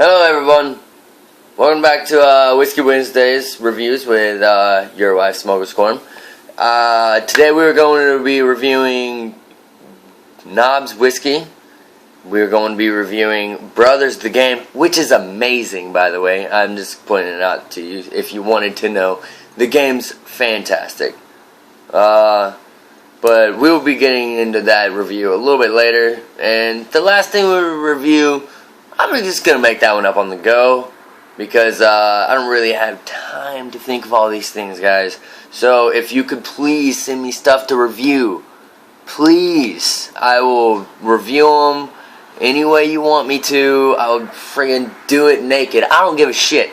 Hello everyone, welcome back to Whiskey Wednesdays reviews with your wife Smoker's Corn. Today we are going to be reviewing Knobs Whiskey. We're going to be reviewing Brothers the Game, which is amazing, by the way. I'm just pointing it out to you if you wanted to know. The game's fantastic. But we'll be getting into that review a little bit later. And the last thing we review, I'm just going to make that one up on the go, because I don't really have time to think of all these things, guys. So if you could please send me stuff to review, please, I will review them any way you want me to. I would friggin' do it naked. I don't give a shit.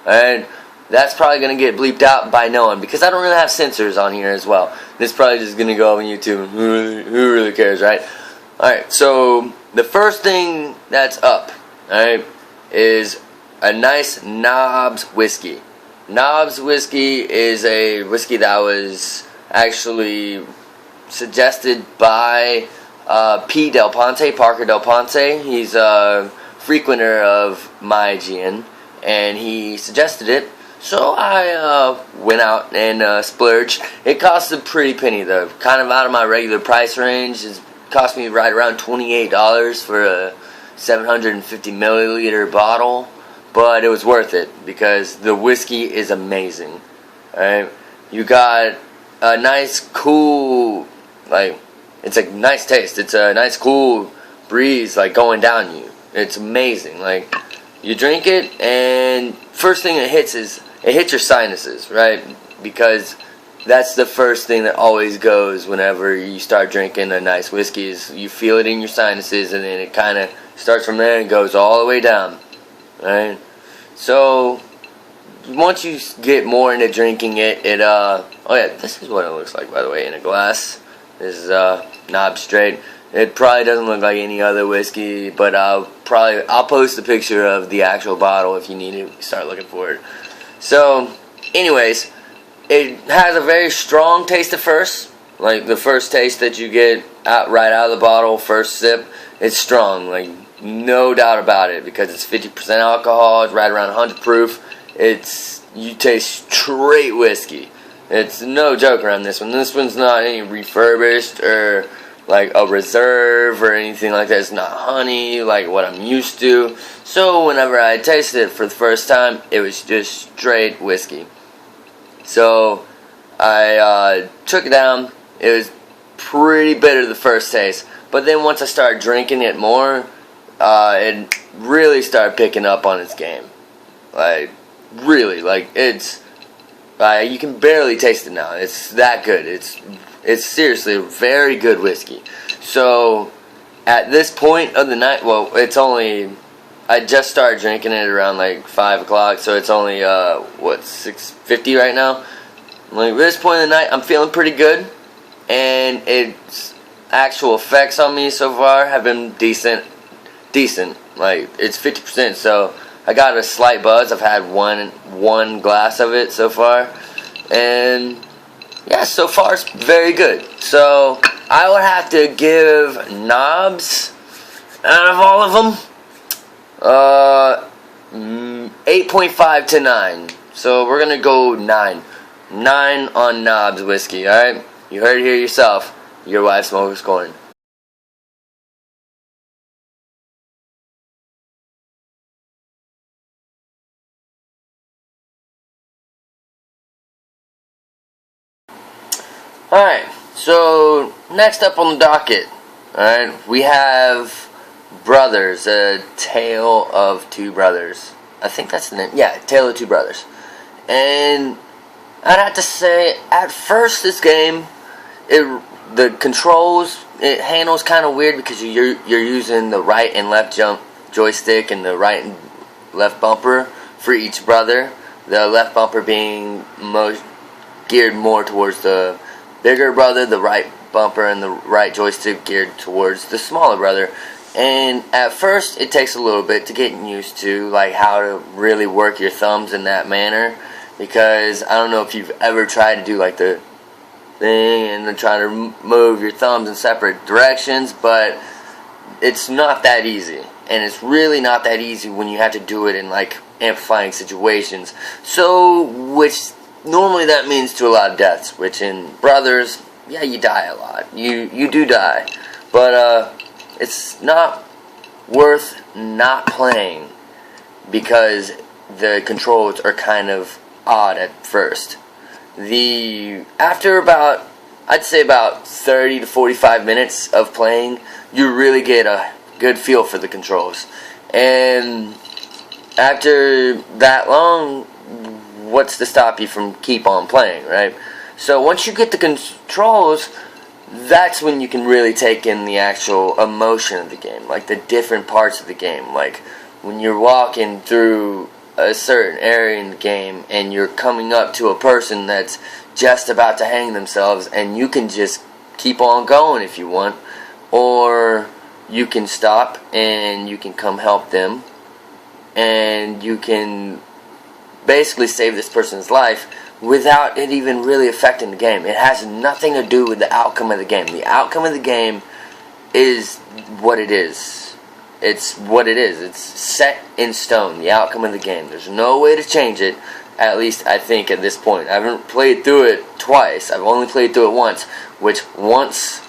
And that's probably going to get bleeped out by no one, because I don't really have censors on here as well. This is probably just going to go on YouTube. Who really cares, right? Alright, so the first thing that's up, alright, is a nice Knobs whiskey. Knobs whiskey is a whiskey that was actually suggested by Parker Del Ponte. He's a frequenter of my GN, and he suggested it. So I went out and splurged. It cost a pretty penny though, kind of out of my regular price range. It cost me right around $28 for a 750 milliliter bottle, but it was worth it because the whiskey is amazing. Alright, you got a nice cool, like, it's a nice taste. It's a nice cool breeze like going down you. It's amazing. Like, you drink it and first thing it hits is it hits your sinuses, right? Because that's the first thing that always goes whenever you start drinking a nice whiskey, is you feel it in your sinuses, and then it kind of starts from there and goes all the way down, right? So once you get more into drinking it, oh yeah, this is what it looks like, by the way, in a glass. This is Knob Straight. It probably doesn't look like any other whiskey, but I'll post a picture of the actual bottle if you need to start looking for it. So, anyways, it has a very strong taste at first. Like, the first taste that you get right out of the bottle, first sip, it's strong. Like, no doubt about it, because it's 50% alcohol. It's right around 100 proof. You taste straight whiskey. It's no joke around this one. This one's not any refurbished or like a reserve or anything like that. It's not honey like what I'm used to. So whenever I tasted it for the first time, it was just straight whiskey. So I took it down. It was pretty bitter the first taste, but then once I started drinking it more, it really started picking up on its game. Like, really, like, it's you can barely taste it now. It's that good. It's seriously a very good whiskey. So at this point of the night, well, it's only, I just started drinking it around like 5 o'clock, so it's only 6:50 right now. Like, at this point of the night, I'm feeling pretty good, and its actual effects on me so far have been decent. Like, it's 50%, so I got a slight buzz. I've had one glass of it so far, and yeah, so far it's very good. So I would have to give Knobs, out of all of them, 8.5 to 9. So we're gonna go 9 on Knobs whiskey. All right, you heard it here yourself. Your wife Smoker's Corn. Alright, so next up on the docket, alright, we have Brothers, A Tale of Two Brothers. I think that's the name. Yeah, Tale of Two Brothers. And I'd have to say, at first this game, the controls, it handles kind of weird, because you're using the right and left joystick and the right and left bumper for each brother. The left bumper being geared more towards the bigger brother, the right bumper and the right joystick geared towards the smaller brother. And at first it takes a little bit to get used to, like, how to really work your thumbs in that manner, because I don't know if you've ever tried to do like the thing and then try to move your thumbs in separate directions, but it's not that easy. and it's really not that easy when you have to do it in like amplifying situations. So, which normally that means to a lot of deaths, which in Brothers, yeah, you die a lot. You do die, but it's not worth not playing because the controls are kind of odd at first. After about, I'd say about 30 to 45 minutes of playing, you really get a good feel for the controls. And after that long, what's to stop you from keep on playing, right? So once you get the controls, that's when you can really take in the actual emotion of the game, like the different parts of the game. Like when you're walking through a certain area in the game and you're coming up to a person that's just about to hang themselves, and you can just keep on going if you want, or you can stop and you can come help them, and you can basically save this person's life without it even really affecting the game. It has nothing to do with the outcome of the game. The outcome of the game is what it is. It's what it is. It's set in stone, the outcome of the game. There's no way to change it, at least I think at this point. I haven't played through it twice. I've only played through it once, which once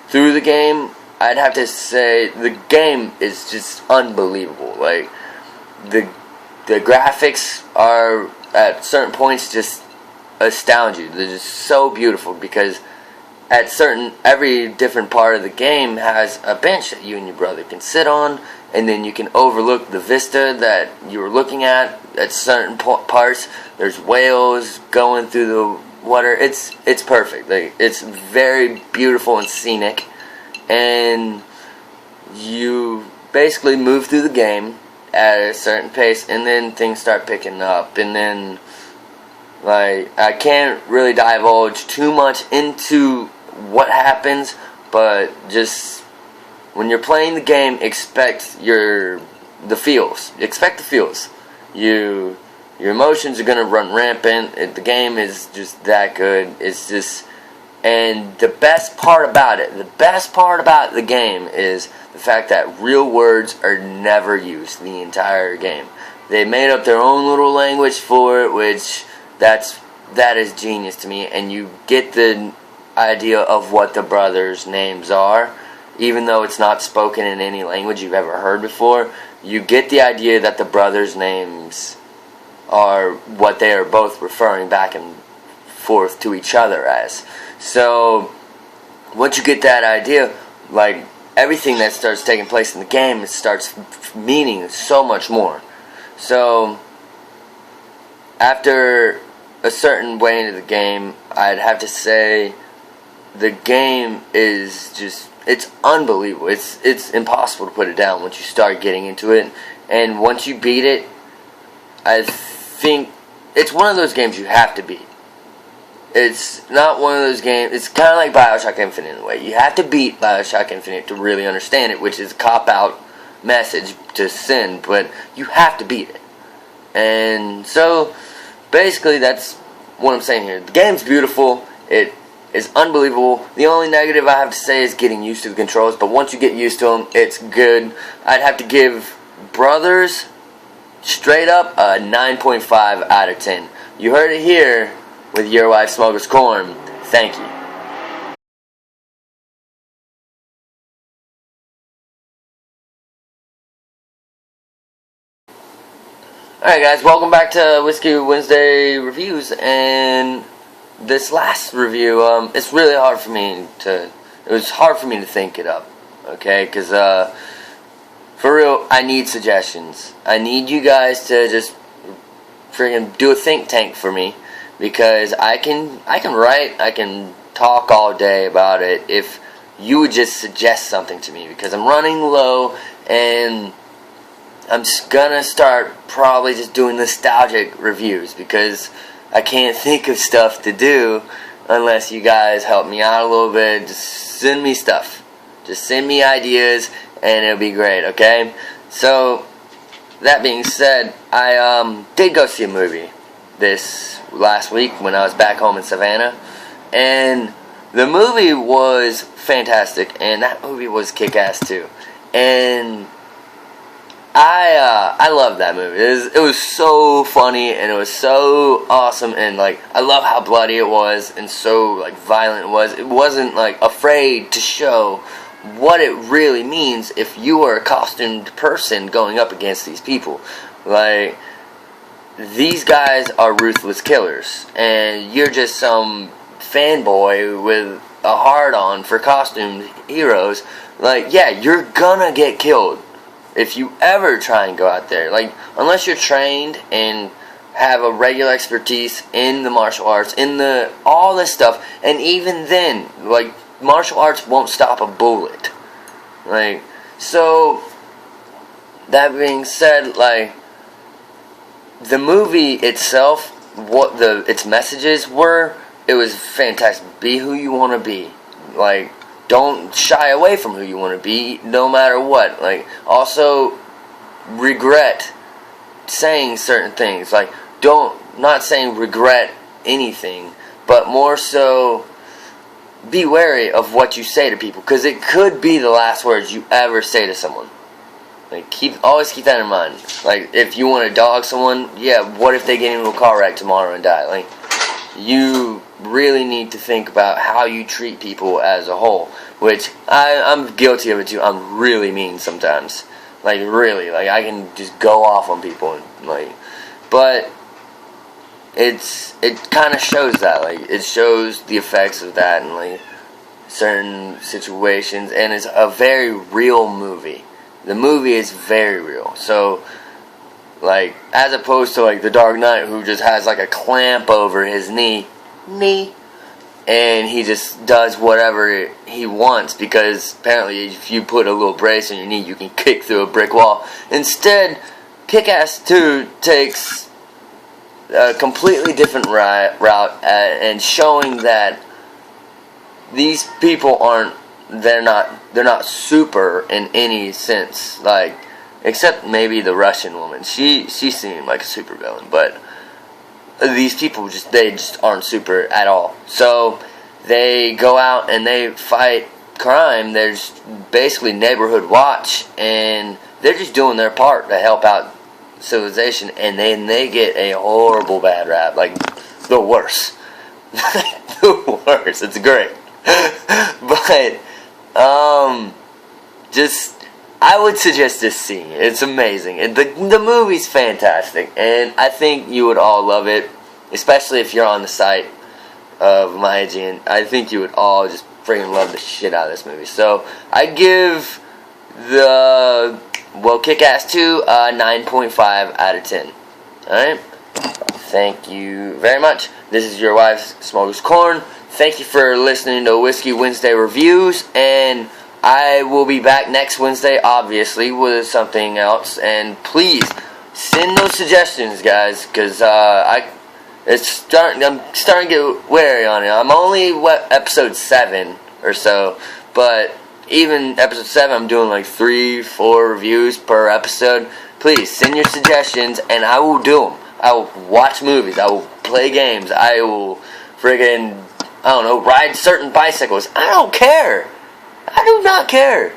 through the game, I'd have to say the game is just unbelievable. Like, the graphics are, at certain points, just astound you. They're just so beautiful because every different part of the game has a bench that you and your brother can sit on, and then you can overlook the vista that you were looking at certain parts. There's whales going through the water. It's perfect. Like, it's very beautiful and scenic, and you basically move through the game at a certain pace, and then things start picking up, and then like, I can't really divulge too much into what happens, but just when you're playing the game, expect the feels. Expect the feels. Your emotions are gonna run rampant. The game is just that good. It's just, and the best part about the game is the fact that real words are never used the entire game. They made up their own little language for it, which that is genius to me, and you get the idea of what the brothers' names are, even though it's not spoken in any language you've ever heard before. You get the idea that the brothers' names are what they are both referring back and forth to each other as. So once you get that idea, like, everything that starts taking place in the game, it starts meaning so much more. So after a certain way into the game, I'd have to say the game is just, it's unbelievable. It's impossible to put it down once you start getting into it. And once you beat it, I think it's one of those games you have to beat. It's not one of those games, it's kind of like Bioshock Infinite in a way. You have to beat Bioshock Infinite to really understand it, which is a cop-out message to send, but you have to beat it. And so basically that's what I'm saying here. The game's beautiful. It is unbelievable. The only negative I have to say is getting used to the controls, but once you get used to them, it's good. I'd have to give Brothers straight up a 9.5 out of 10. You heard it here with Your Wife Smoker's Corn. Thank you. Alright guys, welcome back to Whiskey Wednesday Reviews, and this last review, it's really hard for me to, it was hard for me to think it up, okay, because, for real, I need suggestions. I need you guys to just friggin' do a think tank for me, because I can write, I can talk all day about it if you would just suggest something to me, because I'm running low, and I'm just gonna start probably just doing nostalgic reviews, because I can't think of stuff to do unless you guys help me out a little bit. Just send me stuff. Just send me ideas and it'll be great, okay? So, that being said, I did go see a movie this last week when I was back home in Savannah, and the movie was fantastic, and that movie was kick-ass too. And I love that movie. It was so funny and it was so awesome, and like I love how bloody it was and so like violent it was. It wasn't like afraid to show what it really means if you are a costumed person going up against these people. Like, these guys are ruthless killers, and you're just some fanboy with a hard-on for costumed heroes. Like, yeah, you're gonna get killed if you ever try and go out there. Like, unless you're trained and have a regular expertise in the martial arts, in the all this stuff, and even then, like, martial arts won't stop a bullet. Like, so that being said, like, the movie itself, what its messages were, it was fantastic. Be who you want to be. Like, don't shy away from who you want to be, no matter what. Like, also regret saying certain things. Like, not saying regret anything, but more so be wary of what you say to people, because it could be the last words you ever say to someone. Like, always keep that in mind. Like, if you want to dog someone, yeah, what if they get into a car wreck tomorrow and die? Like, you really need to think about how you treat people as a whole, which I'm guilty of it too. I'm really mean sometimes. Like, really, like, I can just go off on people, and like, but it kind of shows that, like, it shows the effects of that in like certain situations, and it's a very real movie. The movie is very real. So, like, as opposed to like The Dark Knight, who just has like a clamp over his knee, and he just does whatever he wants, because apparently if you put a little brace on your knee, you can kick through a brick wall. Instead, Kick-Ass 2 takes a completely different route, and showing that these people they're not super in any sense, like, except maybe the Russian woman. She seemed like a super villain, but these people they just aren't super at all. So they go out and they fight crime. There's basically neighborhood watch, and they're just doing their part to help out civilization, and then they get a horrible bad rap, like the worst. The worst. It's great. But I would suggest this scene. It's amazing. The movie's fantastic, and I think you would all love it, especially if you're on the site of MyAegean. I think you would all just freaking love the shit out of this movie. So I give Kick-Ass 2 a 9.5 out of 10. Alright? Thank you very much. This is your wife's Smoker's Corn. Thank you for listening to Whiskey Wednesday Reviews, and I will be back next Wednesday, obviously, with something else. And please send those suggestions, guys, because I'm starting to get wary on it. I'm only episode 7 or so, but even episode 7, I'm doing like 3-4 reviews per episode. Please send your suggestions, and I will do them. I will watch movies. I will play games. I will friggin', I don't know, ride certain bicycles. I don't care. I do not care.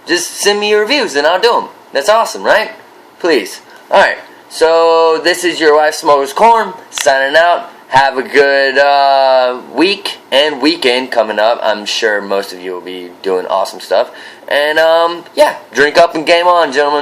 Just send me your reviews and I'll do them. That's awesome, right? Please. Alright, so this is your wife Smoker's Corn signing out. Have a good week and weekend coming up. I'm sure most of you will be doing awesome stuff. And yeah, drink up and game on, gentlemen.